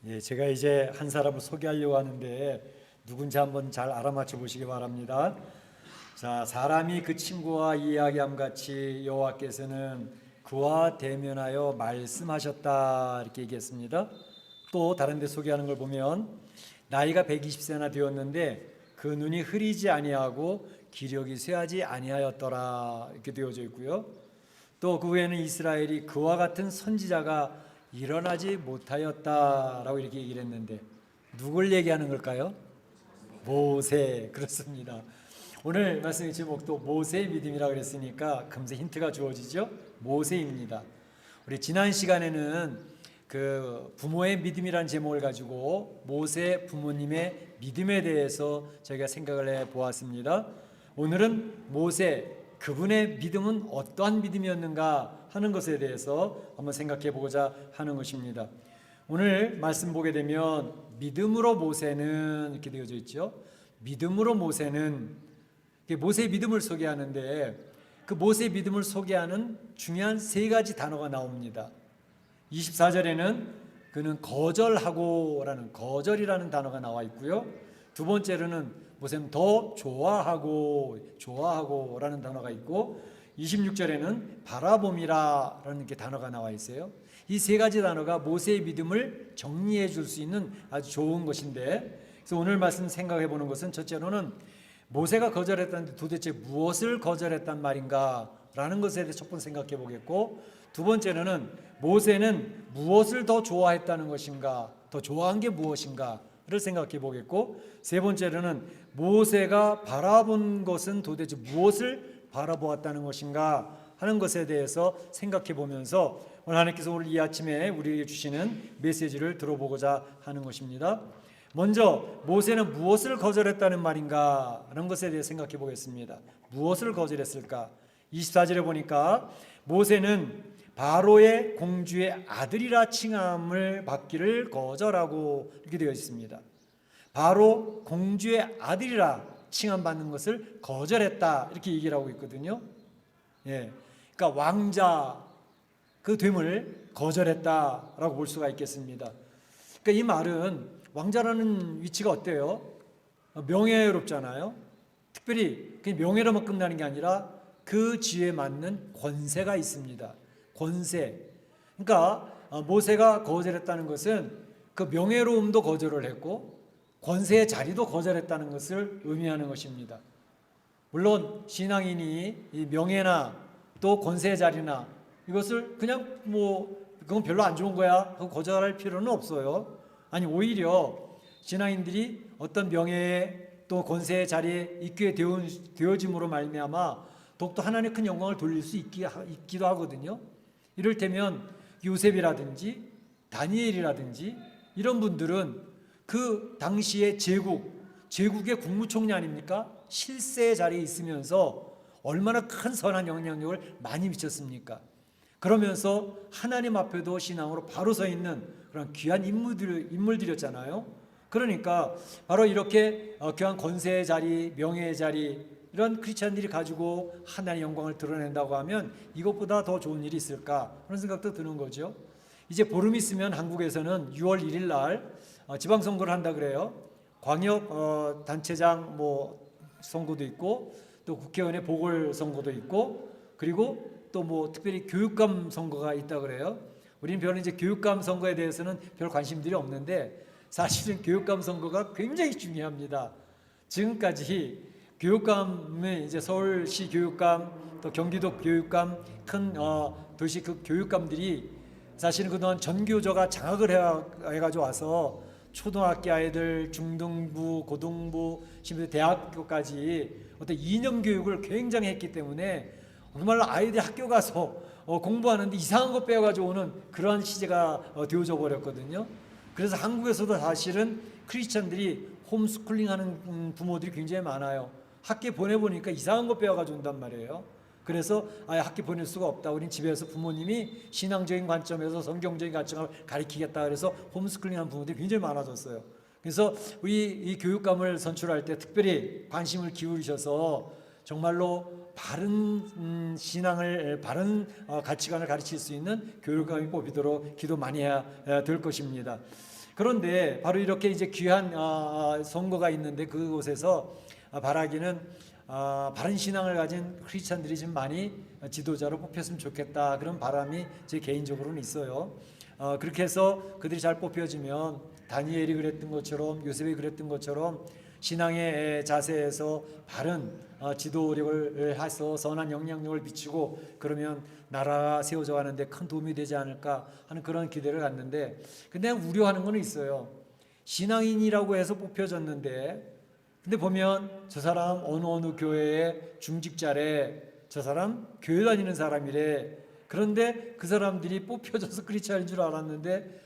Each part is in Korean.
예, 제가 이제 한 사람을 소개하려고 하는데 누군지 한번 잘 알아맞혀 보시기 바랍니다. 자, 사람이 그 친구와 이야기함 같이 여호와께서는 그와 대면하여 말씀하셨다 이렇게 얘기했습니다. 또 다른 데 소개하는 걸 보면 나이가 120세나 되었는데 그 눈이 흐리지 아니하고 기력이 쇠하지 아니하였더라 이렇게 되어져 있고요. 또 그 후에는 이스라엘이 그와 같은 선지자가 일어나지 못하였다라고 이렇게 얘기를 했는데 누굴 얘기하는 걸까요? 모세. 그렇습니다. 오늘 말씀의 제목도 모세의 믿음이라고 그랬으니까 금세 힌트가 주어지죠. 모세입니다. 우리 지난 시간에는 그 부모의 믿음이라는 제목을 가지고 모세 부모님의 믿음에 대해서 저희가 생각을 해 보았습니다. 오늘은 모세 그분의 믿음은 어떠한 믿음이었는가 하는 것에 대해서 한번 생각해 보고자 하는 것입니다. 오늘 말씀 보게 되면 믿음으로 모세는 이렇게 되어져 있죠. 믿음으로 모세는 모세의 믿음을 소개하는데 그 모세의 믿음을 소개하는 중요한 세 가지 단어가 나옵니다. 24절에는 그는 거절하고라는 거절이라는 단어가 나와 있고요. 두 번째로는 모세는 더 좋아하고라는 단어가 있고 26절에는 바라봄이라는 게 단어가 나와 있어요. 이 세 가지 단어가 모세의 믿음을 정리해 줄 수 있는 아주 좋은 것인데, 그래서 오늘 말씀 생각해 보는 것은 첫째로는 모세가 거절했다는데 도대체 무엇을 거절했단 말인가 라는 것에 대해서 첫 번째 생각해 보겠고, 두 번째로는 모세는 무엇을 더 좋아했다는 것인가, 더 좋아한 게 무엇인가를 생각해 보겠고, 세 번째로는 모세가 바라본 것은 도대체 무엇을 바라보았다는 것인가 하는 것에 대해서 생각해 보면서 오늘 하나님께서 오늘 이 아침에 우리에게 주시는 메시지를 들어보고자 하는 것입니다. 먼저 모세는 무엇을 거절했다는 말인가 하는 것에 대해 생각해 보겠습니다. 무엇을 거절했을까? 24절에 보니까 모세는 바로의 공주의 아들이라 칭함을 받기를 거절하고 이렇게 되어 있습니다. 바로 공주의 아들이라 칭함받는 것을 거절했다 이렇게 얘기를 하고 있거든요. 예, 그러니까 왕자 그 됨을 거절했다라고 볼 수가 있겠습니다. 그러니까 이 말은 왕자라는 위치가 어때요? 명예롭잖아요. 특별히 그냥 명예로만 끝나는 게 아니라 그 지위에 맞는 권세가 있습니다. 권세. 그러니까 모세가 거절했다는 것은 그 명예로움도 거절을 했고 권세의 자리도 거절했다는 것을 의미하는 것입니다. 물론 신앙인이 이 명예나 또 권세의 자리나 이것을 그냥 그건 별로 안 좋은 거야 하고 거절할 필요는 없어요. 아니 오히려 신앙인들이 어떤 명예에 또 권세의 자리에 있게 되어짐으로 말미암아 더욱더 하나님의 큰 영광을 돌릴 수 있기도 하거든요. 이를테면 요셉이라든지 다니엘이라든지 이런 분들은 그 당시의 제국의 국무총리 아닙니까? 실세의 자리에 있으면서 얼마나 큰 선한 영향력을 많이 미쳤습니까? 그러면서 하나님 앞에도 신앙으로 바로 서 있는 그런 귀한 인물들이었잖아요. 그러니까 바로 이렇게 귀한 권세의 자리, 명예의 자리 이런 크리스찬들이 가지고 하나님의 영광을 드러낸다고 하면 이것보다 더 좋은 일이 있을까 그런 생각도 드는 거죠. 이제 보름 있으면 한국에서는 6월 1일 날 지방선거를 한다 그래요. 광역 단체장 선거도 있고 또 국회의원의 보궐선거도 있고 그리고 또 특별히 교육감 선거가 있다 그래요. 우리는 별로 이제 교육감 선거에 대해서는 별 관심들이 없는데 사실은 교육감 선거가 굉장히 중요합니다. 지금까지 교육감은 이제 서울시 교육감 또 경기도 교육감 큰 도시 그 교육감들이 사실은 그동안 전교조가 장악을 해가지고 와서 초등학교 아이들, 중등부, 고등부, 심지어 대학교까지 어떤 이념 교육을 굉장히 했기 때문에 정말로 아이들이 학교 가서 공부하는데 이상한 거 빼가지고 오는 그러한 시대가 되어져 버렸거든요. 그래서 한국에서도 사실은 크리스천들이 홈스쿨링하는 부모들이 굉장히 많아요. 학교 보내보니까 이상한 거 빼와가지고 온단 말이에요. 그래서 학교 보낼 수가 없다. 우린 집에서 부모님이 신앙적인 관점에서 성경적인 관점을 가르치겠다. 그래서 홈스쿨링하는 부모들이 굉장히 많아졌어요. 그래서 우리 이 교육감을 선출할 때 특별히 관심을 기울이셔서 정말로 바른 신앙을 바른 가치관을 가르칠 수 있는 교육감이 뽑히도록 기도 많이 해야 될 것입니다. 그런데 바로 이렇게 이제 귀한 선거가 있는데 그곳에서 바라기는 바른 신앙을 가진 크리스찬들이 좀 많이 지도자로 뽑혔으면 좋겠다, 그런 바람이 제 개인적으로는 있어요. 그렇게 해서 그들이 잘 뽑혀지면 다니엘이 그랬던 것처럼, 요셉이 그랬던 것처럼 신앙의 자세에서 바른 지도력을 해서 선한 영향력을 비추고 그러면 나라가 세워져 가는데 큰 도움이 되지 않을까 하는 그런 기대를 갖는데, 근데 우려하는 건 있어요. 신앙인이라고 해서 뽑혀졌는데 근데 보면 저 사람 어느 교회의 중직자래, 저 사람 교회 다니는 사람이래. 그런데 그 사람들이 뽑혀져서 크리스찬인 줄 알았는데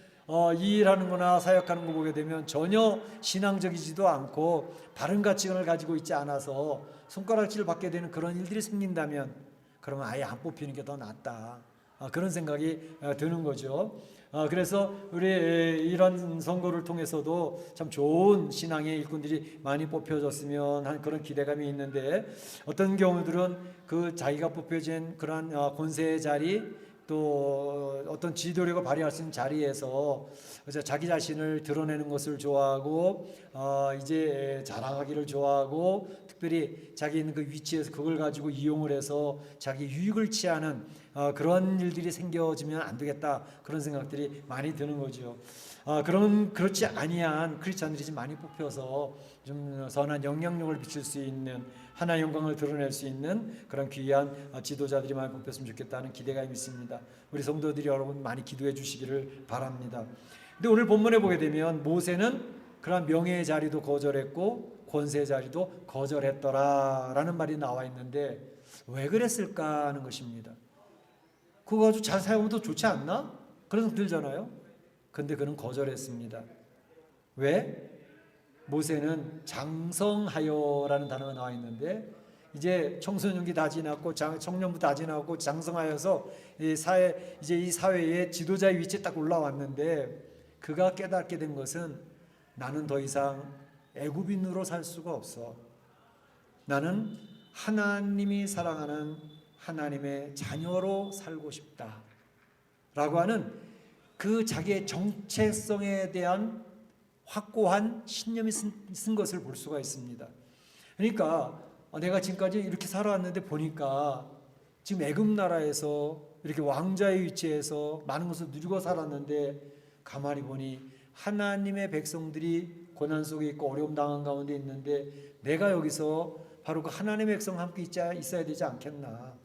이 일하는 거나 사역하는 거 보게 되면 전혀 신앙적이지도 않고 바른 가치관을 가지고 있지 않아서 손가락질을 받게 되는 그런 일들이 생긴다면 그러면 아예 안 뽑히는 게 더 낫다, 그런 생각이 드는 거죠. 그래서 우리 이런 선거를 통해서도 참 좋은 신앙의 일꾼들이 많이 뽑혀졌으면 하는 그런 기대감이 있는데, 어떤 경우들은 그 자기가 뽑혀진 그런 권세의 자리, 또 어떤 지도력을 발휘할 수 있는 자리에서 자기 자신을 드러내는 것을 좋아하고 이제 자랑하기를 좋아하고 특별히 자기 있는 그 위치에서 그걸 가지고 이용을 해서 자기 유익을 취하는 그런 일들이 생겨지면 안 되겠다, 그런 생각들이 많이 드는 거죠. 그렇지 아니한 크리스찬들이 좀 많이 뽑혀서 좀 선한 영향력을 비출 수 있는, 하나의 영광을 드러낼 수 있는 그런 귀한 지도자들이 많이 뽑혔으면 좋겠다는 기대가 있습니다. 우리 성도들이 여러분 많이 기도해 주시기를 바랍니다. 근데 오늘 본문에 보게 되면 모세는 그런 명예의 자리도 거절했고 권세의 자리도 거절했더라라는 말이 나와 있는데 왜 그랬을까 하는 것입니다. 그거 아주 잘 사용하면 더 좋지 않나? 그런 생각 들잖아요. 근데 그는 거절했습니다. 왜? 모세는 장성하여라는 단어가 나와 있는데 이제 청소년기 다 지났고 청년부 다 지났고 장성하여서 이 사회의 지도자의 위치에 딱 올라왔는데 그가 깨닫게 된 것은 나는 더 이상 애굽인으로 살 수가 없어. 나는 하나님이 사랑하는 하나님의 자녀로 살고 싶다 라고 하는 그 자기의 정체성에 대한 확고한 신념이 쓴 것을 볼 수가 있습니다. 그러니까 내가 지금까지 이렇게 살아왔는데 보니까 지금 애굽 나라에서 이렇게 왕자의 위치에서 많은 것을 누리고 살았는데 가만히 보니 하나님의 백성들이 고난 속에 있고 어려움 당한 가운데 있는데 내가 여기서 바로 그 하나님의 백성과 함께 있어야 되지 않겠나.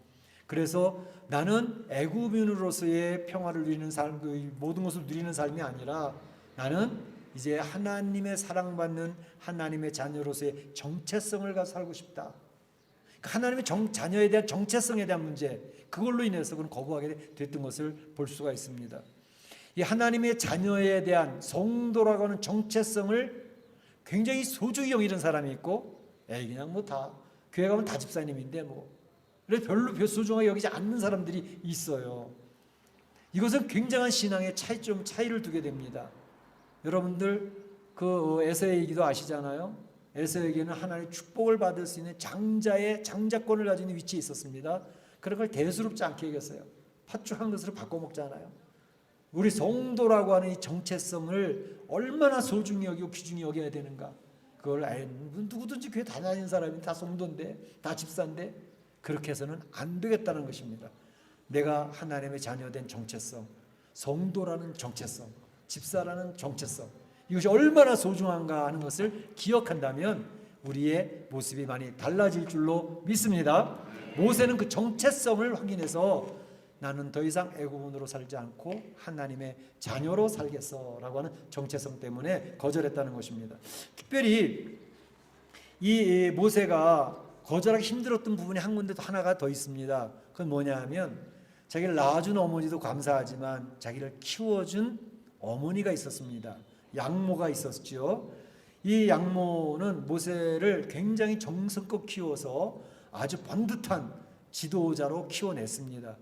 그래서 나는 애굽인으로서의 평화를 누리는 삶, 모든 것을 누리는 삶이 아니라 나는 이제 하나님의 사랑받는 하나님의 자녀로서의 정체성을 가지고 살고 싶다. 하나님의 자녀에 대한 정체성에 대한 문제, 그걸로 인해서 그는 거부하게 됐던 것을 볼 수가 있습니다. 이 하나님의 자녀에 대한 성도라고 하는 정체성을 굉장히 소중히 여기는 사람이 있고, 그냥 뭐 다 교회 가면 다 집사님인데 그래서 별로 소중하게 여기지 않는 사람들이 있어요. 이것은 굉장한 신앙의 차이를 두게 됩니다. 여러분들 그 에서에게도 아시잖아요. 에서에게는 하나님의 축복을 받을 수 있는 장자권을 가지고 있는 위치에 있었습니다. 그런 걸 대수롭지 않게 여겼어요. 팥죽한 것으로 바꿔 먹잖아요. 우리 성도라고 하는 이 정체성을 얼마나 소중히 여기고 귀중히 여겨야 되는가. 그걸 누구든지 교회 다 다니는 사람이 다 성도인데 다 집사인데 그렇게 해서는 안 되겠다는 것입니다. 내가 하나님의 자녀된 정체성, 성도라는 정체성, 집사라는 정체성, 이것이 얼마나 소중한가 하는 것을 기억한다면 우리의 모습이 많이 달라질 줄로 믿습니다. 모세는 그 정체성을 확인해서 나는 더 이상 애굽인으로 살지 않고 하나님의 자녀로 살겠어라고 하는 정체성 때문에 거절했다는 것입니다. 특별히 이 모세가 거절하기 힘들었던 부분이 한 군데 하나가 더 있습니다. 그건 뭐냐 하면 자기를 낳아준 어머니도 감사하지만 자기를 키워준 어머니가 있었습니다. 양모가 있었죠. 이 양모는 모세를 굉장히 정성껏 키워서 아주 번듯한 지도자로 키워냈습니다.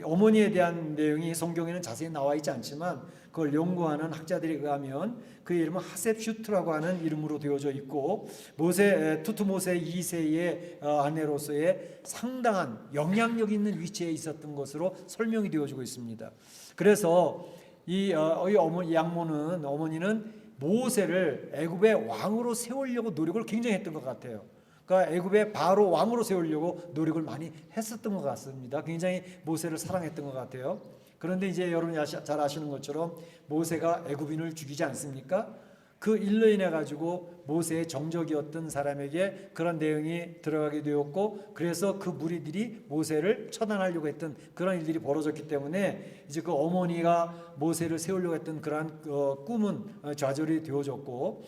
어머니에 대한 내용이 성경에는 자세히 나와 있지 않지만 그걸 연구하는 학자들에 의하면 그의 이름은 하셉슈트라고 하는 이름으로 되어져 있고 투트 모세 2세의 아내로서의 상당한 영향력 있는 위치에 있었던 것으로 설명이 되어지고 있습니다. 그래서 이 양모는 어머니는 모세를 애굽의 왕으로 세우려고 노력을 굉장히 했던 것 같아요. 그러니까 애굽의 바로 왕으로 세우려고 노력을 많이 했었던 것 같습니다. 굉장히 모세를 사랑했던 것 같아요. 그런데 이제 여러분이 잘 아시는 것처럼 모세가 애굽인을 죽이지 않습니까? 그 일로 인해 가지고 모세의 정적이었던 사람에게 그런 내용이 들어가게 되었고, 그래서 그 무리들이 모세를 처단하려고 했던 그런 일들이 벌어졌기 때문에 이제 그 어머니가 모세를 세우려고 했던 그러한 꿈은 좌절이 되어졌고,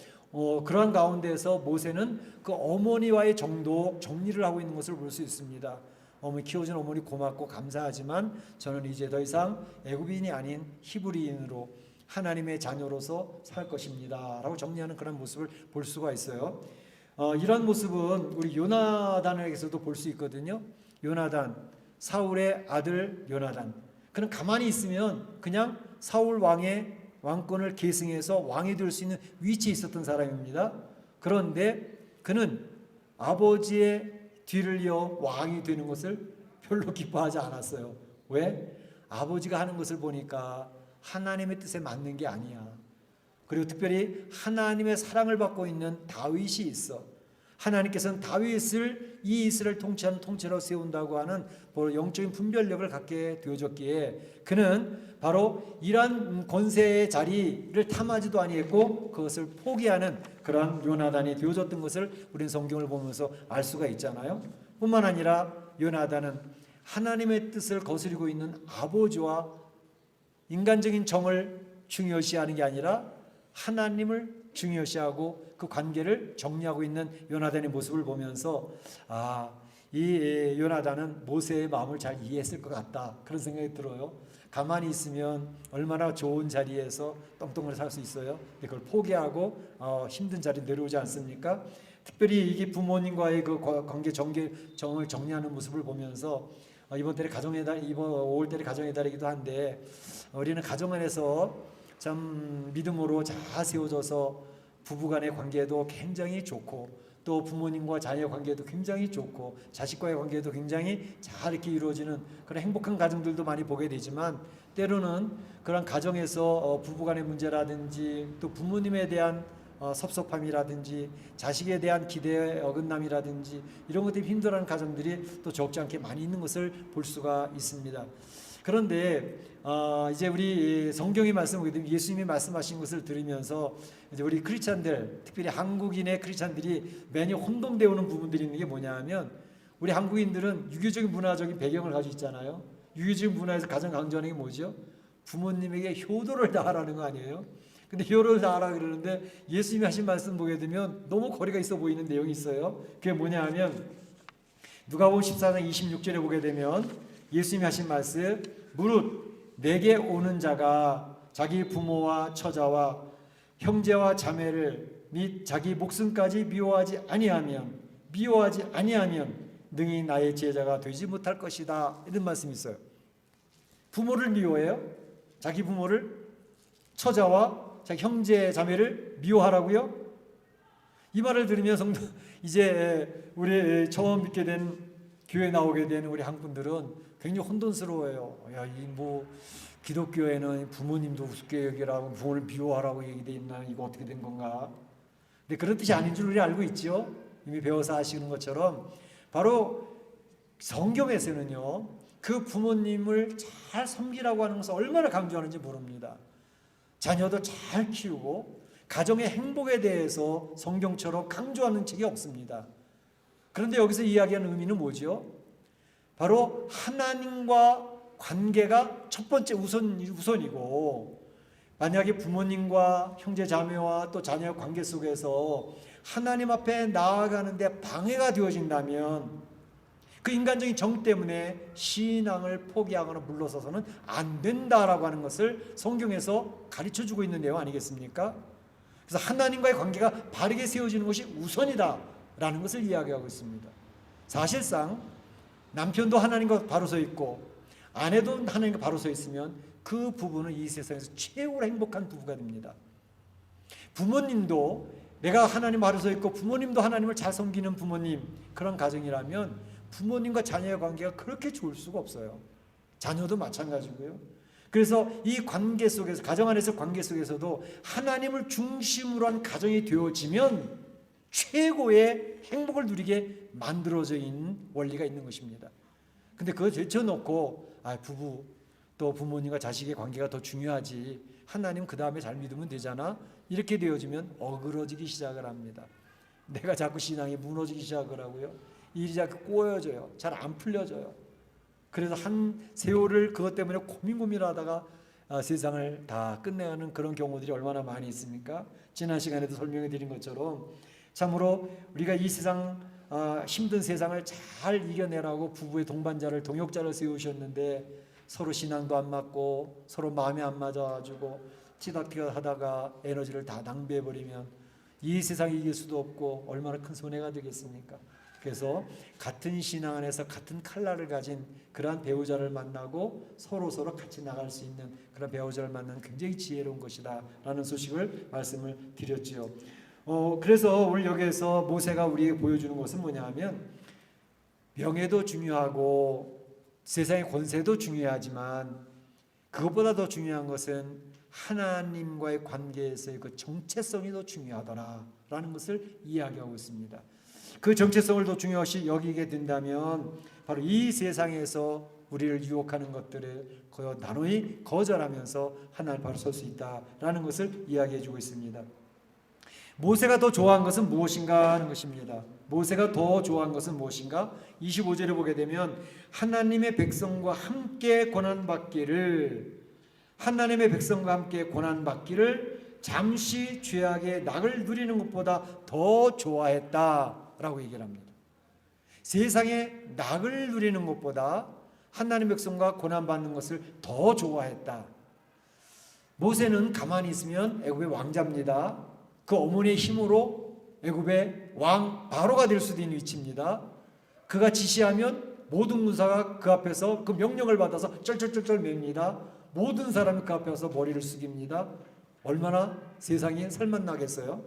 그러한 가운데서 모세는 그 어머니와의 정리를 하고 있는 것을 볼 수 있습니다. 키워준 어머니 고맙고 감사하지만 저는 이제 더 이상 애굽인이 아닌 히브리인으로 하나님의 자녀로서 살 것입니다 라고 정리하는 그런 모습을 볼 수가 있어요. 이런 모습은 우리 요나단에게서도 볼 수 있거든요. 요나단, 사울의 아들 요나단, 그는 가만히 있으면 그냥 사울 왕의 왕권을 계승해서 왕이 될 수 있는 위치에 있었던 사람입니다. 그런데 그는 아버지의 뒤를 이어 왕이 되는 것을 별로 기뻐하지 않았어요. 왜? 아버지가 하는 것을 보니까 하나님의 뜻에 맞는 게 아니야. 그리고 특별히 하나님의 사랑을 받고 있는 다윗이 있어. 하나님께서는 다윗을 이 이스라엘 통치하는 통치로 세운다고 하는 영적인 분별력을 갖게 되어졌기에 그는 바로 이러한 권세의 자리를 탐하지도 아니했고 그것을 포기하는 그러한 요나단이 되어졌던 것을 우리는 성경을 보면서 알 수가 있잖아요. 뿐만 아니라 요나단은 하나님의 뜻을 거스리고 있는 아버지와 인간적인 정을 중요시하는 게 아니라 하나님을 중요시하고 그 관계를 정리하고 있는 요나단의 모습을 보면서 이 요나단은 모세의 마음을 잘 이해했을 것 같다, 그런 생각이 들어요. 가만히 있으면 얼마나 좋은 자리에서 똥똥을 살 수 있어요. 그걸 포기하고 힘든 자리 내려오지 않습니까? 특별히 이게 부모님과의 그 관계 정을 정리하는 모습을 보면서 이번 5월달이 가정의 달이기도 한데 우리는 가정 안에서 참 믿음으로 잘 세워져서 부부간의 관계도 굉장히 좋고 또 부모님과 자녀 관계도 굉장히 좋고 자식과의 관계도 굉장히 잘 이렇게 이루어지는 그런 행복한 가정들도 많이 보게 되지만 때로는 그런 가정에서 부부간의 문제라든지 또 부모님에 대한 섭섭함이라든지 자식에 대한 기대의 어긋남이라든지 이런 것들이 힘들어하는 가정들이 또 적지 않게 많이 있는 것을 볼 수가 있습니다. 그런데 이제 우리 성경의 말씀을 보게 되면 예수님이 말씀하신 것을 들으면서 이제 우리 크리스찬들, 특별히 한국인의 크리스찬들이 매년 혼돈되어오는 부분들이 있는 게 뭐냐 하면 우리 한국인들은 유교적인 문화적인 배경을 가지고 있잖아요. 유교적인 문화에서 가장 강조하는 게 뭐죠? 부모님에게 효도를 다하라는 거 아니에요? 근데 효도를 다하라 그러는데 예수님이 하신 말씀 보게 되면 너무 거리가 있어 보이는 내용이 있어요. 그게 뭐냐 하면 누가복음 14장 26절에 보게 되면 예수님이 하신 말씀, 무릇 내게 오는 자가 자기 부모와 처자와 형제와 자매를 및 자기 목숨까지 미워하지 아니하면 능히 나의 제자가 되지 못할 것이다, 이런 말씀이 있어요. 부모를 미워해요? 자기 부모를, 처자와 자기 형제 자매를 미워하라고요? 이 말을 들으면 이제 우리 처음 믿게 된 교회 나오게 된 우리 한분들은 굉장히 혼돈스러워요. 기독교에는 부모님도 우습게 여기라고 부모를 미워하라고 얘기되어 있나, 이거 어떻게 된 건가? 근데 그런 뜻이 아닌 줄 우리 알고 있죠. 이미 배워서 아시는 것처럼 바로 성경에서는요, 그 부모님을 잘 섬기라고 하는 것을 얼마나 강조하는지 모릅니다. 자녀도 잘 키우고 가정의 행복에 대해서 성경처럼 강조하는 책이 없습니다. 그런데 여기서 이야기하는 의미는 뭐죠? 바로 하나님과 관계가 첫 번째 우선이고, 만약에 부모님과 형제 자매와 또 자녀의 관계 속에서 하나님 앞에 나아가는데 방해가 되어진다면 그 인간적인 정 때문에 신앙을 포기하거나 물러서서는 안 된다라고 하는 것을 성경에서 가르쳐주고 있는 내용 아니겠습니까? 그래서 하나님과의 관계가 바르게 세워지는 것이 우선이다라는 것을 이야기하고 있습니다. 사실상 남편도 하나님과 바로 서 있고 아내도 하나님과 바로 서 있으면 그 부부는 이 세상에서 최고로 행복한 부부가 됩니다. 부모님도 내가 하나님 바로 서 있고 부모님도 하나님을 잘 섬기는 부모님, 그런 가정이라면 부모님과 자녀의 관계가 그렇게 좋을 수가 없어요. 자녀도 마찬가지고요. 그래서 이 관계 속에서, 가정 안에서 관계 속에서도 하나님을 중심으로 한 가정이 되어지면 최고의 행복을 누리게 만들어져 있는 원리가 있는 것입니다. 근데 그거 제쳐놓고 부부 또 부모님과 자식의 관계가 더 중요하지, 하나님 그 다음에 잘 믿으면 되잖아, 이렇게 되어지면 어그러지기 시작을 합니다. 내가 자꾸 신앙이 무너지기 시작을 하고요, 일이 자꾸 꼬여져요. 잘 안 풀려져요. 그래서 한 세월을 그것 때문에 고민하다가 세상을 다 끝내가는 그런 경우들이 얼마나 많이 있습니까? 지난 시간에도 설명해 드린 것처럼 참으로 우리가 이 세상, 힘든 세상을 잘 이겨내라고 부부의 동반자를, 동역자를 세우셨는데 서로 신앙도 안 맞고 서로 마음이 안 맞아가지고 티닥티닥 하다가 에너지를 다 낭비해버리면 이 세상 이길 수도 없고 얼마나 큰 손해가 되겠습니까? 그래서 같은 신앙 안에서 같은 칼날을 가진 그러한 배우자를 만나고 서로 같이 나갈 수 있는 그런 배우자를 만나는 굉장히 지혜로운 것이다 라는 소식을 말씀을 드렸지요. 그래서 오늘 여기에서 모세가 우리에게 보여주는 것은 뭐냐 하면, 명예도 중요하고 세상의 권세도 중요하지만 그것보다 더 중요한 것은 하나님과의 관계에서의 그 정체성이 더 중요하더라라는 것을 이야기하고 있습니다. 그 정체성을 더 중요시 여기게 된다면 바로 이 세상에서 우리를 유혹하는 것들을 나누이 거절하면서 하나님 바로 설 수 있다라는 것을 이야기해 주고 있습니다. 모세가 더 좋아한 것은 무엇인가 하는 것입니다. 모세가 더 좋아한 것은 무엇인가? 25절에 보게 되면 하나님의 백성과 함께 고난받기를, 하나님의 백성과 함께 고난받기를 잠시 죄악의 낙을 누리는 것보다 더 좋아했다라고 얘기를 합니다. 세상의 낙을 누리는 것보다 하나님의 백성과 고난받는 것을 더 좋아했다. 모세는 가만히 있으면 애굽의 왕자입니다. 그 어머니의 힘으로 애굽의 왕 바로가 될 수도 있는 위치입니다. 그가 지시하면 모든 군사가 그 앞에서 그 명령을 받아서 쩔쩔쩔쩔 맵니다. 모든 사람이 그 앞에 서 머리를 숙입니다. 얼마나 세상이 살맛나겠어요?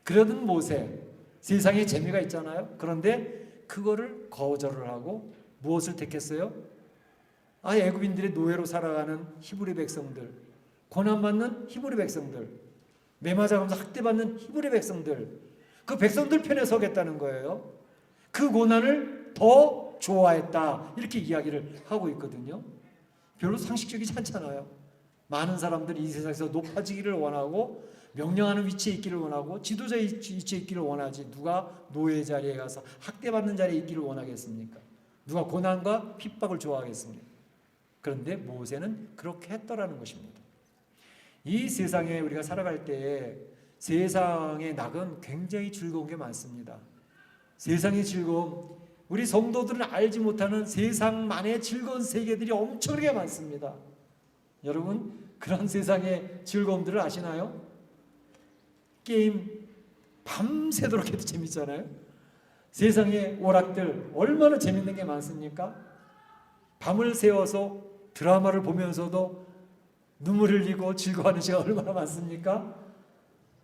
그러던 모세, 세상에 재미가 있잖아요. 그런데 그거를 거절을 하고 무엇을 택했어요? 애굽인들의 노예로 살아가는 히브리 백성들, 고난받는 히브리 백성들, 매맞아가면서 학대받는 히브리 백성들, 그 백성들 편에 서겠다는 거예요. 그 고난을 더 좋아했다, 이렇게 이야기를 하고 있거든요. 별로 상식적이지 않잖아요. 많은 사람들이 이 세상에서 높아지기를 원하고 명령하는 위치에 있기를 원하고 지도자의 위치에 있기를 원하지, 누가 노예 자리에 가서 학대받는 자리에 있기를 원하겠습니까? 누가 고난과 핍박을 좋아하겠습니까? 그런데 모세는 그렇게 했더라는 것입니다. 이 세상에 우리가 살아갈 때 세상의 낙은 굉장히 즐거운 게 많습니다. 세상의 즐거움, 우리 성도들은 알지 못하는 세상만의 즐거운 세계들이 엄청나게 많습니다. 여러분, 그런 세상의 즐거움들을 아시나요? 게임 밤새도록 해도 재밌잖아요. 세상의 오락들 얼마나 재밌는 게 많습니까? 밤을 새워서 드라마를 보면서도 눈물 흘리고 즐거워하는 시간 얼마나 많습니까?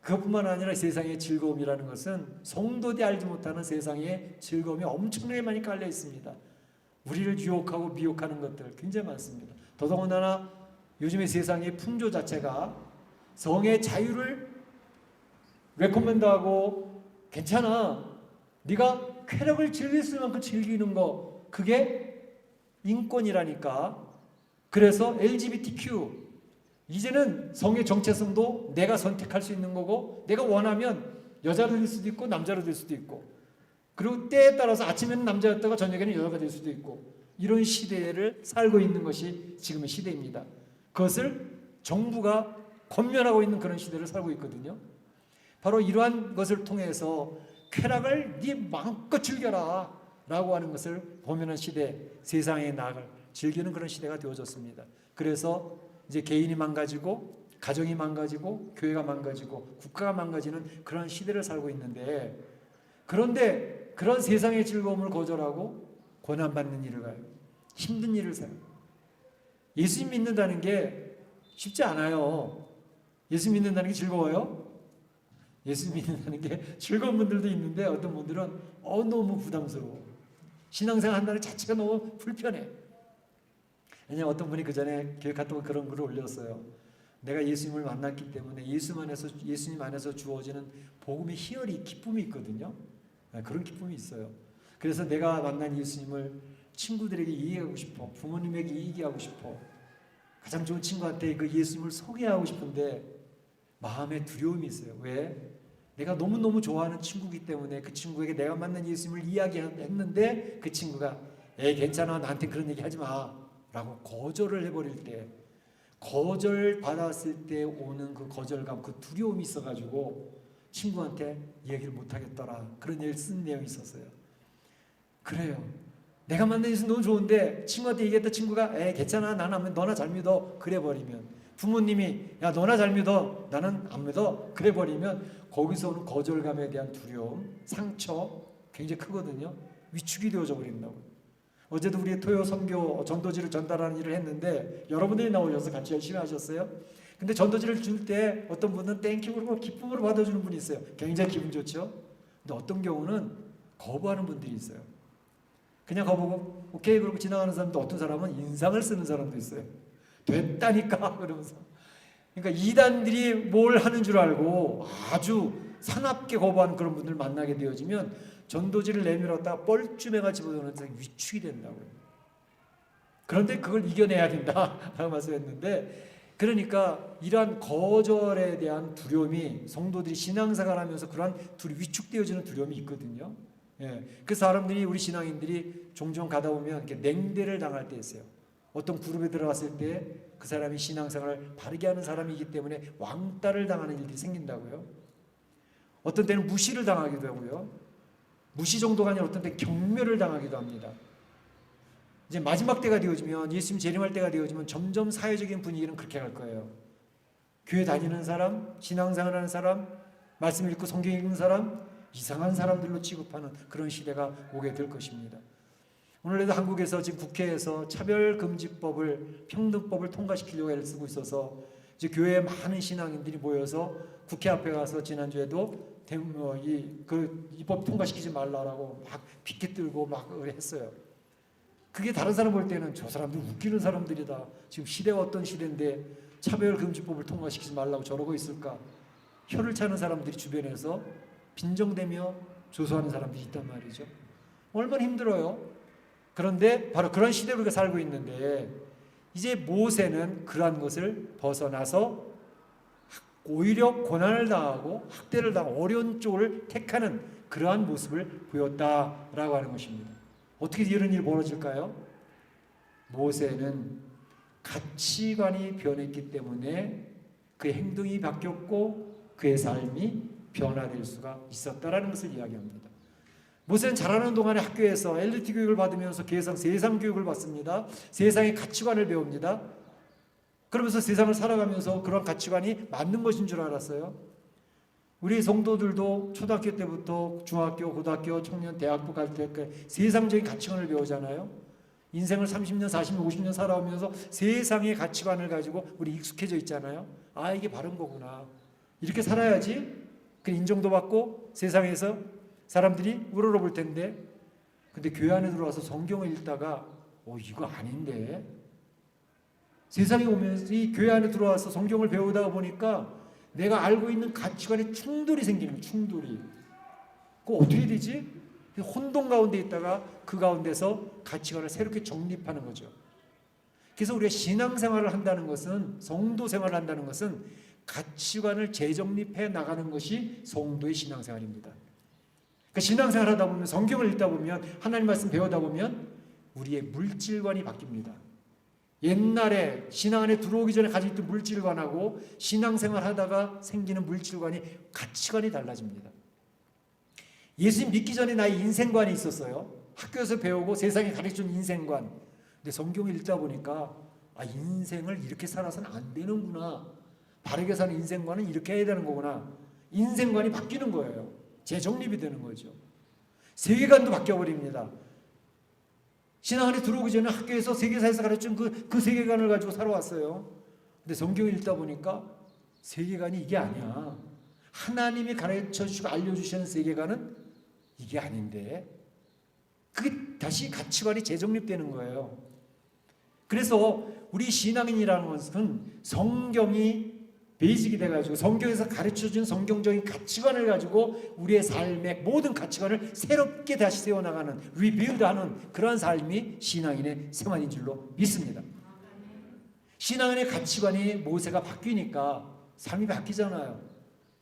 그것뿐만 아니라 세상의 즐거움이라는 것은 성도들이 알지 못하는 세상의 즐거움이 엄청나게 많이 깔려 있습니다. 우리를 유혹하고 미혹하는 것들 굉장히 많습니다. 더더군다나 요즘의 세상의 풍조 자체가 성의 자유를 레코멘드하고, 괜찮아, 네가 쾌락을 즐길 수 있는 만큼 즐기는 거, 그게 인권이라니까. 그래서 LGBTQ, 이제는 성의 정체성도 내가 선택할 수 있는 거고, 내가 원하면 여자로 될 수도 있고 남자로 될 수도 있고, 그리고 때에 따라서 아침에는 남자였다가 저녁에는 여자가 될 수도 있고, 이런 시대를 살고 있는 것이 지금의 시대입니다. 그것을 정부가 권면하고 있는 그런 시대를 살고 있거든요. 바로 이러한 것을 통해서 쾌락을 네 마음껏 즐겨라 라고 하는 것을 보면은 시대, 세상의 낙을 즐기는 그런 시대가 되어졌습니다. 그래서 이제 개인이 망가지고 가정이 망가지고 교회가 망가지고 국가가 망가지는 그런 시대를 살고 있는데, 그런데 그런 세상의 즐거움을 거절하고 고난받는 일을 가요. 힘든 일을 사요. 예수님 믿는다는 게 쉽지 않아요. 예수 믿는다는 게 즐거워요? 예수 믿는다는 게 즐거운 분들도 있는데 어떤 분들은 너무 부담스러워. 신앙생활 한다는 자체가 너무 불편해. 왜냐면 어떤 분이 그 전에 교회 갔다 온 그런 글을 올렸어요. 내가 예수님을 만났기 때문에 예수님 안에서 주어지는 복음의 희열이 기쁨이 있거든요. 그런 기쁨이 있어요. 그래서 내가 만난 예수님을 친구들에게 이해하고 싶어, 부모님에게 얘기하고 싶어, 가장 좋은 친구한테 그 예수님을 소개하고 싶은데 마음에 두려움이 있어요. 왜? 내가 너무너무 좋아하는 친구이기 때문에 그 친구에게 내가 만난 예수님을 이야기했는데 그 친구가 에이 괜찮아 나한테 그런 얘기 하지 마 라고 거절을 해버릴 때, 거절받았을 때 오는 그 거절감, 그 두려움이 있어가지고 친구한테 얘기를 못하겠더라, 그런 얘기를 쓴 내용이 있었어요. 그래요. 내가 만난 예수 너무 좋은데 친구한테 얘기했다 친구가 에이 괜찮아 나는 너나 잘 믿어 그래 버리면, 부모님이 야 너나 잘 믿어 나는 안 믿어 그래 버리면 거기서 오는 거절감에 대한 두려움, 상처 굉장히 크거든요. 위축이 되어져 버린다고요. 어제도 우리 토요 선교 전도지를 전달하는 일을 했는데 여러분들이 나오셔서 같이 열심히 하셨어요. 근데 전도지를 줄 때 어떤 분은 땡큐 그러고 기쁨으로 받아주는 분이 있어요. 굉장히 기분 좋죠. 근데 어떤 경우는 거부하는 분들이 있어요. 그냥 가보고 오케이 그러고 지나가는 사람도, 어떤 사람은 인상을 쓰는 사람도 있어요. 됐다니까 그러면서. 그러니까 이단들이 뭘 하는 줄 알고 아주 사납게 거부하는 그런 분들 만나게 되어지면 전도지를 내밀었다가 뻘쭘해가 집어넣는 위축이 된다고요. 그런데 그걸 이겨내야 된다라고 말씀했는데, 그러니까 이러한 거절에 대한 두려움이 성도들이 신앙생활하면서 그러한 위축되어지는 두려움이 있거든요. 예, 그 사람들이, 우리 신앙인들이 종종 가다 보면 이렇게 냉대를 당할 때 있어요. 어떤 그룹에 들어갔을 때 그 사람이 신앙생활을 바르게 하는 사람이기 때문에 왕따를 당하는 일들이 생긴다고요. 어떤 때는 무시를 당하기도 하고요. 무시 정도가 아니라 어떤 때 경멸을 당하기도 합니다. 이제 마지막 때가 되어지면, 예수님 재림할 때가 되어지면 점점 사회적인 분위기는 그렇게 갈 거예요. 교회 다니는 사람, 신앙생활하는 사람, 말씀 읽고 성경 읽는 사람, 이상한 사람들로 취급하는 그런 시대가 오게 될 것입니다. 오늘에도 한국에서 지금 국회에서 차별금지법을, 평등법을 통과시키려고 애를 쓰고 있어서 이제 교회에 많은 신앙인들이 모여서 국회 앞에 가서 지난주에도 이 법 통과시키지 말라라고 막 피켓 들고 막 했어요. 그게 다른 사람 볼 때는 저 사람들 웃기는 사람들이다. 지금 시대가 어떤 시대인데 차별금지법을 통과시키지 말라고 저러고 있을까. 혀를 차는 사람들이 주변에서 빈정대며 조소하는 사람들이 있단 말이죠. 얼마나 힘들어요. 그런데 바로 그런 시대로 우리가 살고 있는데, 이제 모세는 그러한 것을 벗어나서 오히려 고난을 당하고 학대를 당하고 어려운 쪽을 택하는 그러한 모습을 보였다라고 하는 것입니다. 어떻게 이런 일이 벌어질까요? 모세는 가치관이 변했기 때문에 그의 행동이 바뀌었고 그의 삶이 변화될 수가 있었다라는 것을 이야기합니다. 모세는 자라는 동안에 학교에서 엘리트 교육을 받으면서 세상 교육을 받습니다. 세상의 가치관을 배웁니다. 그러면서 세상을 살아가면서 그런 가치관이 맞는 것인 줄 알았어요. 우리 성도들도 초등학교 때부터 중학교, 고등학교, 청년, 대학부 갈 때 세상적인 가치관을 배우잖아요. 인생을 30년, 40년, 50년 살아오면서 세상의 가치관을 가지고 우리 익숙해져 있잖아요. 아, 이게 바른 거구나. 이렇게 살아야지 그 인정도 받고 세상에서 사람들이 우러러볼 텐데, 근데 교회 안에 들어와서 성경을 읽다가 이거 아닌데, 세상에 오면서 이 교회 안에 들어와서 성경을 배우다가 보니까 내가 알고 있는 가치관에 충돌이 생기는 거예요. 충돌이. 그거 어떻게 되지? 혼돈 가운데 있다가 그 가운데서 가치관을 새롭게 정립하는 거죠. 그래서 우리가 신앙생활을 한다는 것은, 성도 생활을 한다는 것은 가치관을 재정립해 나가는 것이 성도의 신앙생활입니다. 그러니까 신앙생활 하다 보면, 성경을 읽다 보면, 하나님 말씀 배우다 보면 우리의 물질관이 바뀝니다. 옛날에 신앙 안에 들어오기 전에 가지고 있던 물질관하고 신앙생활 하다가 생기는 물질관이, 가치관이 달라집니다. 예수님 믿기 전에 나의 인생관이 있었어요. 학교에서 배우고 세상에 가르쳐준 인생관. 근데 성경을 읽다 보니까 인생을 이렇게 살아서는 안 되는구나. 바르게 사는 인생관은 이렇게 해야 되는 거구나. 인생관이 바뀌는 거예요. 재정립이 되는 거죠. 세계관도 바뀌어버립니다. 신앙 안에 들어오기 전에 학교에서 세계사에서 가르친 그 세계관을 가지고 살아왔어요. 근데 성경을 읽다 보니까 세계관이 이게 아니야. 하나님이 가르쳐주시고 알려주시는 세계관은 이게 아닌데, 그게 다시 가치관이 재정립되는 거예요. 그래서 우리 신앙인이라는 것은 성경이 베이직이 돼가지고 성경에서 가르쳐준 성경적인 가치관을 가지고 우리의 삶의 모든 가치관을 새롭게 다시 세워나가는 리빌드하는 그러한 삶이 신앙인의 생활인 줄로 믿습니다. 신앙인의 가치관이 모세가 바뀌니까 삶이 바뀌잖아요.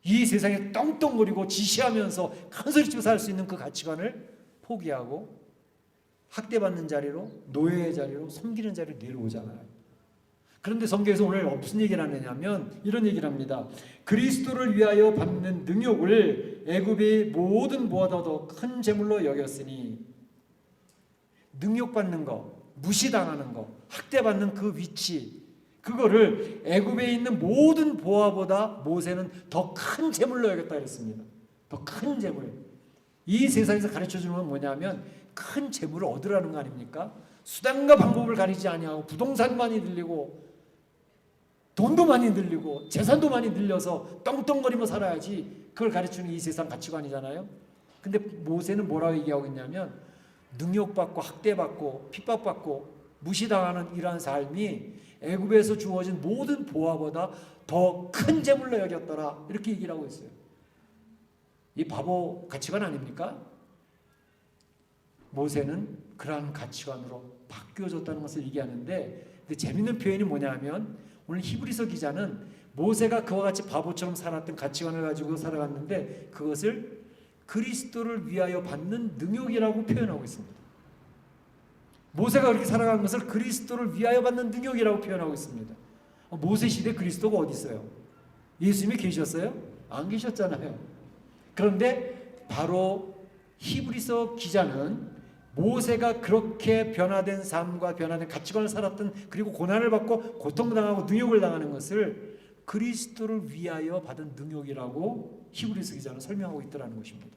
이 세상에 떵떵거리고 지시하면서 큰소리치고 살 수 있는 그 가치관을 포기하고 학대받는 자리로, 노예의 자리로, 섬기는 자리로 내려오잖아요. 그런데 성경에서 오늘 무슨 얘기를 하느냐면 이런 얘기를 합니다. 그리스도를 위하여 받는 능욕을 애굽의 모든 보다 더 큰 재물로 여겼으니, 능욕받는 거, 무시당하는 거, 학대받는 그 위치, 그거를 애굽에 있는 모든 보화보다 모세는 더 큰 재물로 여겼다 그랬습니다. 더 큰 재물. 이 세상에서 가르쳐주는 건 뭐냐면 큰 재물을 얻으라는 거 아닙니까? 수단과 방법을 가리지 아니하고 부동산 많이 늘리고 돈도 많이 늘리고 재산도 많이 늘려서 떵떵거리며 살아야지, 그걸 가르치는 이 세상 가치관이잖아요. 근데 모세는 뭐라고 얘기하고 있냐면 능욕받고 학대받고 핍박받고 무시당하는 이러한 삶이 애굽에서 주어진 모든 보화보다 더 큰 재물로 여겼더라, 이렇게 얘기를 하고 있어요. 이 바보 가치관 아닙니까? 모세는 그러한 가치관으로 바뀌어졌다는 것을 얘기하는데, 근데 재밌는 표현이 뭐냐면 오늘 히브리서 기자는 모세가 그와 같이 바보처럼 살았던 가치관을 가지고 살아갔는데 그것을 그리스도를 위하여 받는 능욕이라고 표현하고 있습니다. 모세가 그렇게 살아간 것을 그리스도를 위하여 받는 능욕이라고 표현하고 있습니다. 모세 시대 그리스도가 어디 있어요? 예수님이 계셨어요? 안 계셨잖아요. 그런데 바로 히브리서 기자는 모세가 그렇게 변화된 삶과 변화된 가치관을 살았던, 그리고 고난을 받고 고통당하고 능욕을 당하는 것을 그리스도를 위하여 받은 능욕이라고 히브리서 기자는 설명하고 있더라는 것입니다.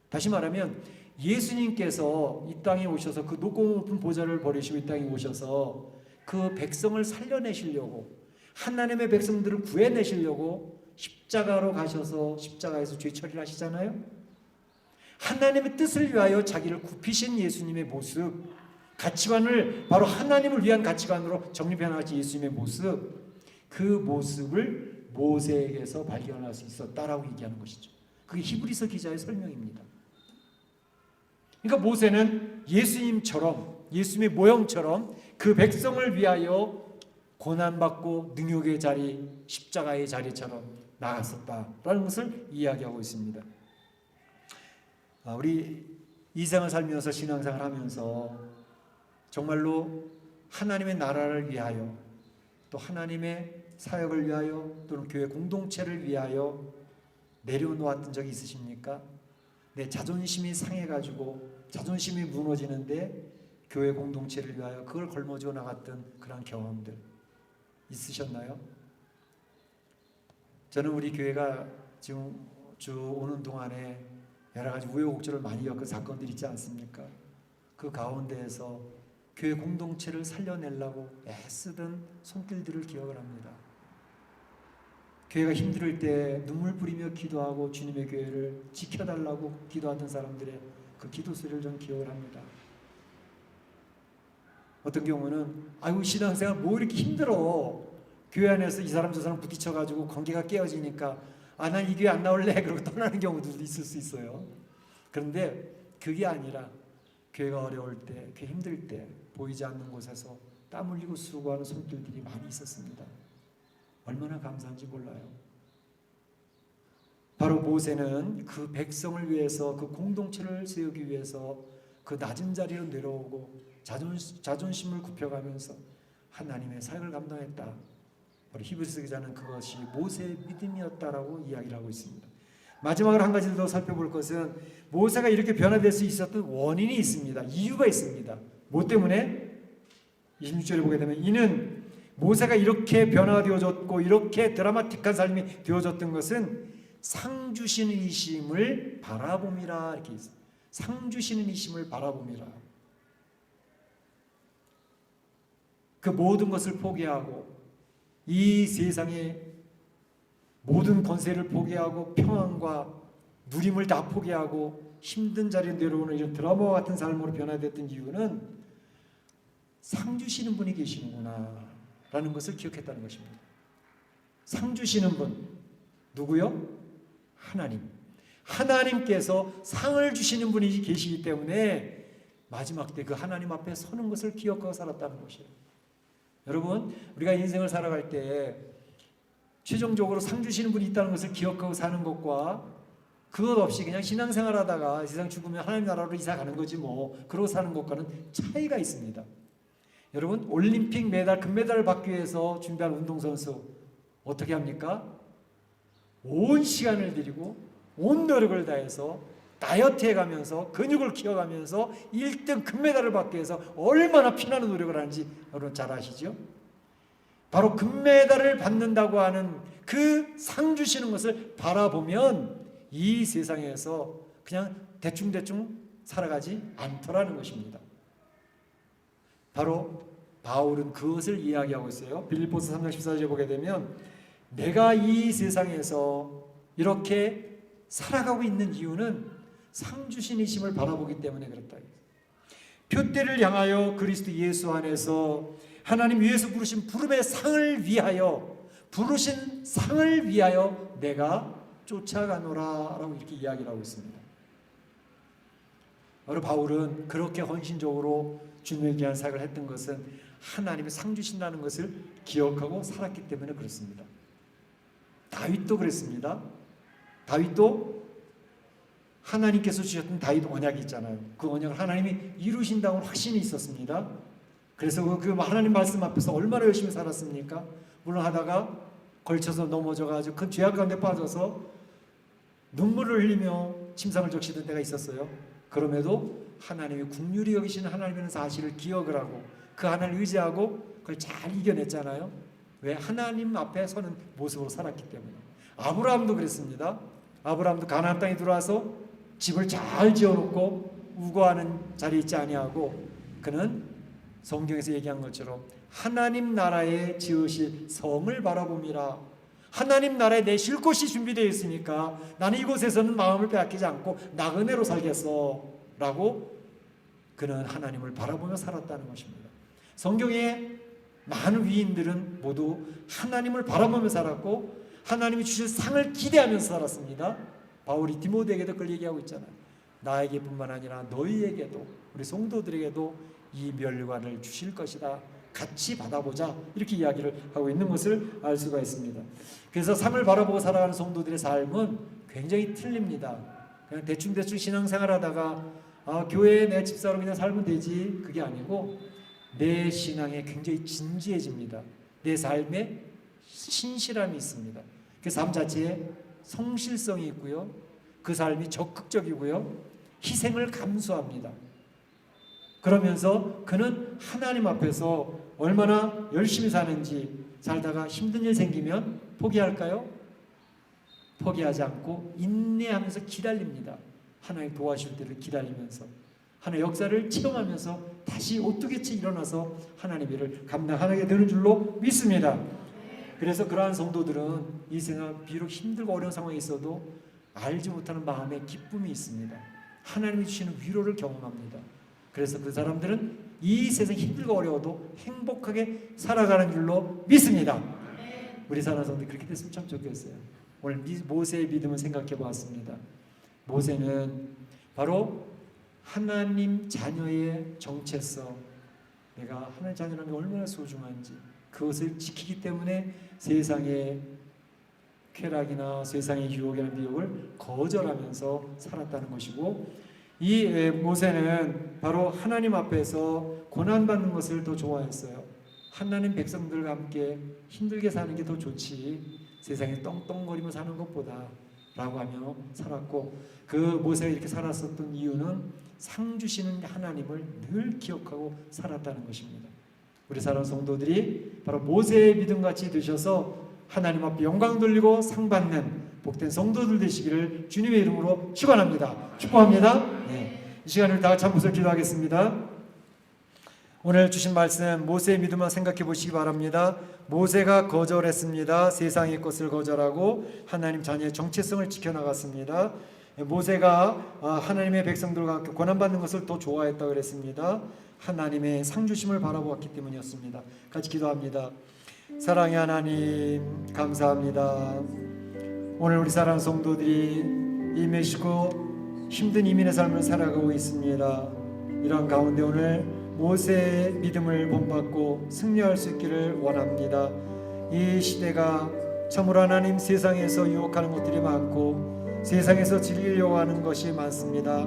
다시 말하면 예수님께서 이 땅에 오셔서 그 높고 높은 보좌를 버리시고 이 땅에 오셔서 그 백성을 살려내시려고, 하나님의 백성들을 구해내시려고 십자가로 가셔서 십자가에서 죄 처리를 하시잖아요. 하나님의 뜻을 위하여 자기를 굽히신 예수님의 모습, 가치관을 바로 하나님을 위한 가치관으로 정립해 나가신 예수님의 모습, 그 모습을 모세에게서 발견할 수 있었다라고 얘기하는 것이죠. 그게 히브리서 기자의 설명입니다. 그러니까 모세는 예수님처럼, 예수님의 모형처럼 그 백성을 위하여 고난받고 능욕의 자리, 십자가의 자리처럼 나갔었다라는 것을 이야기하고 있습니다. 우리 이 생을 살면서 신앙생활 하면서 정말로 하나님의 나라를 위하여, 또 하나님의 사역을 위하여, 또는 교회 공동체를 위하여 내려놓았던 적이 있으십니까? 내 자존심이 상해가지고 자존심이 무너지는데 교회 공동체를 위하여 그걸 걸머쥐어 나갔던 그런 경험들 있으셨나요? 저는 우리 교회가 지금 쭉 오는 동안에 여러 가지 우여곡절을 많이 겪은 사건들이 있지 않습니까? 그 가운데에서 교회 공동체를 살려내려고 애쓰던 손길들을 기억을 합니다. 교회가 힘들 때 눈물 뿌리며 기도하고 주님의 교회를 지켜달라고 기도하던 사람들의 그 기도 소리를 저는 기억을 합니다. 어떤 경우는 아이고 신앙생활 뭐 이렇게 힘들어, 교회 안에서 이 사람 저 사람 부딪혀가지고 관계가 깨어지니까 난 이 교회 안 나올래 그러고 떠나는 경우도 있을 수 있어요. 그런데 그게 아니라 교회가 어려울 때, 교회 힘들 때 보이지 않는 곳에서 땀 흘리고 수고하는 손길들이 많이 있었습니다. 얼마나 감사한지 몰라요. 바로 모세는 그 백성을 위해서, 그 공동체를 세우기 위해서 그 낮은 자리로 내려오고 자존심을 굽혀가면서 하나님의 사역을 감당했다. 히브리서 기자는 그것이 모세의 믿음이었다라고 이야기를 하고 있습니다. 마지막으로 한 가지 더 살펴볼 것은 모세가 이렇게 변화될 수 있었던 원인이 있습니다. 이유가 있습니다. 뭐 때문에? 26절에 보게 되면 이는 모세가 이렇게 변화되어졌고 이렇게 드라마틱한 삶이 되어졌던 것은 상 주시는 이심을 바라봄이라, 이렇게 있어요. 상 주시는 이심을 바라봄이라. 그 모든 것을 포기하고 이 세상의 모든 권세를 포기하고 평안과 누림을 다 포기하고 힘든 자리에 내려오는 이런 드라마와 같은 삶으로 변화됐던 이유는 상 주시는 분이 계시는구나 라는 것을 기억했다는 것입니다. 상 주시는 분 누구요? 하나님. 하나님께서 상을 주시는 분이 계시기 때문에 마지막 때 그 하나님 앞에 서는 것을 기억하고 살았다는 것이에요. 여러분, 우리가 인생을 살아갈 때 최종적으로 상 주시는 분이 있다는 것을 기억하고 사는 것과 그것 없이 그냥 신앙생활 하다가 세상 죽으면 하나님 나라로 이사 가는 거지 뭐 그러고 사는 것과는 차이가 있습니다. 여러분, 올림픽 메달, 금메달을 받기 위해서 준비한 운동선수 어떻게 합니까? 온 시간을 들이고 온 노력을 다해서 다이어트 해가면서 근육을 키워가면서 1등 금메달을 받기 위해서 얼마나 피나는 노력을 하는지 여러분 잘 아시죠? 바로 금메달을 받는다고 하는 그 상 주시는 것을 바라보면 이 세상에서 그냥 대충대충 살아가지 않더라는 것입니다. 바로 바울은 그것을 이야기하고 있어요. 빌립보서 3장 14절에 보게 되면 내가 이 세상에서 이렇게 살아가고 있는 이유는 상 주신이심을 바라보기 때문에 그렇다. 표대를 향하여 그리스도 예수 안에서 하나님 위에서 부르신 부름의 상을 위하여 부르신 상을 위하여 내가 쫓아가노라 라고 이렇게 이야기를 하고 있습니다. 바로 바울은 그렇게 헌신적으로 주님을 위한 사역을 했던 것은 하나님이 상 주신다는 것을 기억하고 살았기 때문에 그렇습니다. 다윗도 그랬습니다. 다윗도 하나님께서 주셨던 다윗 언약이 있잖아요. 그 언약을 하나님이 이루신다고 확신이 있었습니다. 그래서 그 하나님 말씀 앞에서 얼마나 열심히 살았습니까? 물론 하다가 걸쳐서 넘어져가지고 큰 죄악 가운데 빠져서 눈물을 흘리며 침상을 적시던 때가 있었어요. 그럼에도 하나님이 긍휼히 여기시는 하나님이라는 사실을 기억을 하고 그 하나님을 의지하고 그걸 잘 이겨냈잖아요. 왜? 하나님 앞에 서는 모습으로 살았기 때문에. 아브라함도 그랬습니다. 아브라함도 가나안 땅에 들어와서 집을 잘 지어놓고 우거하는 자리에 있지 아니하고 그는 성경에서 얘기한 것처럼 하나님 나라에 지으실 성을 바라봅니다. 하나님 나라에 내 쉴 곳이 준비되어 있으니까 나는 이곳에서는 마음을 빼앗기지 않고 나그네로 살겠어 라고 그는 하나님을 바라보며 살았다는 것입니다. 성경의 많은 위인들은 모두 하나님을 바라보며 살았고 하나님이 주실 상을 기대하면서 살았습니다. 바울이 디모데에게도 그걸 얘기하고 있잖아요. 나에게뿐만 아니라 너희에게도 우리 성도들에게도 이 멸관을 주실 것이다. 같이 받아보자. 이렇게 이야기를 하고 있는 것을 알 수가 있습니다. 그래서 상을 바라보고 살아가는 성도들의 삶은 굉장히 틀립니다. 그냥 대충대충 신앙생활 하다가 교회에 내 집사로 그냥 살면 되지 그게 아니고 내 신앙에 굉장히 진지해집니다. 내 삶에 신실함이 있습니다. 그 삶 자체에 성실성이 있고요. 그 삶이 적극적이고요. 희생을 감수합니다. 그러면서 그는 하나님 앞에서 얼마나 열심히 사는지 살다가 힘든 일 생기면 포기할까요? 포기하지 않고 인내하면서 기다립니다. 하나님 도와줄 때를 기다리면서 하나님의 역사를 체험하면서 다시 오뚜기치 일어나서 하나님의 일을 감당하게 되는 줄로 믿습니다. 그래서 그러한 성도들은 이 세상 비록 힘들고 어려운 상황이 있어도 알지 못하는 마음의 기쁨이 있습니다. 하나님이 주시는 위로를 경험합니다. 그래서 그 사람들은 이 세상 힘들고 어려워도 행복하게 살아가는 줄로 믿습니다. 우리 사랑하는 성도들 그렇게 됐으면 참 좋겠어요. 오늘 모세의 믿음을 생각해 보았습니다. 모세는 바로 하나님 자녀의 정체성, 내가 하나님 자녀라는 게 얼마나 소중한지 그것을 지키기 때문에 세상의 쾌락이나 세상의 유혹이나 미혹을 거절하면서 살았다는 것이고, 이 모세는 바로 하나님 앞에서 고난받는 것을 더 좋아했어요. 하나님 백성들과 함께 힘들게 사는 게 더 좋지 세상에 떵떵거리며 사는 것보다 라고 하며 살았고, 그 모세가 이렇게 살았었던 이유는 상 주시는 하나님을 늘 기억하고 살았다는 것입니다. 우리 사랑하는 성도들이 바로 모세의 믿음같이 되셔서 하나님 앞에 영광 돌리고 상 받는 복된 성도들 되시기를 주님의 이름으로 축원합니다. 축복합니다. 네. 이 시간을 다 같이 한 목소리 기도하겠습니다. 오늘 주신 말씀 모세의 믿음만 생각해 보시기 바랍니다. 모세가 거절했습니다. 세상의 것을 거절하고 하나님 자녀의 정체성을 지켜나갔습니다. 모세가 하나님의 백성들과 함께 고난받는 것을 더 좋아했다고 그랬습니다. 하나님의 상 주심을 바라보았기 때문이었습니다. 같이 기도합니다. 사랑의 하나님, 감사합니다. 오늘 우리 사랑하는 성도들이 이 멕시코 힘든 이민의 삶을 살아가고 있습니다. 이런 가운데 오늘 모세의 믿음을 본받고 승리할 수 있기를 원합니다. 이 시대가 참으로 하나님, 세상에서 유혹하는 것들이 많고 세상에서 즐기려고 하는 것이 많습니다.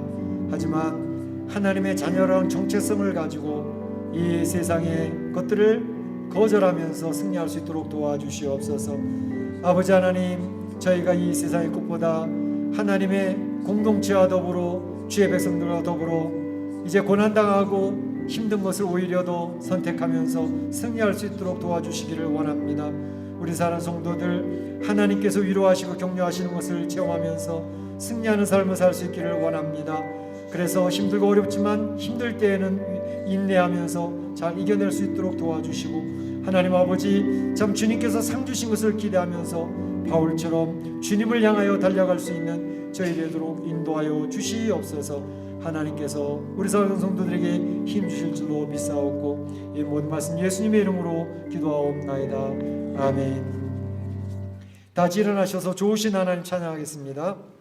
하지만 하나님의 자녀라는 정체성을 가지고 이 세상의 것들을 거절하면서 승리할 수 있도록 도와주시옵소서. 아버지 하나님, 저희가 이 세상의 것보다 하나님의 공동체와 더불어 주의 백성들과 더불어 이제 고난당하고 힘든 것을 오히려 더 선택하면서 승리할 수 있도록 도와주시기를 원합니다. 우리 사랑하는 성도들, 하나님께서 위로하시고 격려하시는 것을 체험하면서 승리하는 삶을 살 수 있기를 원합니다. 그래서 힘들고 어렵지만 힘들 때에는 인내하면서 잘 이겨낼 수 있도록 도와주시고, 하나님 아버지, 참 주님께서 상 주신 것을 기대하면서 바울처럼 주님을 향하여 달려갈 수 있는 저희 되도록 인도하여 주시옵소서. 하나님께서 우리 사랑하는 성도들에게 힘 주실 줄로 믿사옵고 이 모든 말씀 예수님의 이름으로 기도하옵나이다. 아멘. 다 일어나셔서 좋으신 하나님 찬양하겠습니다.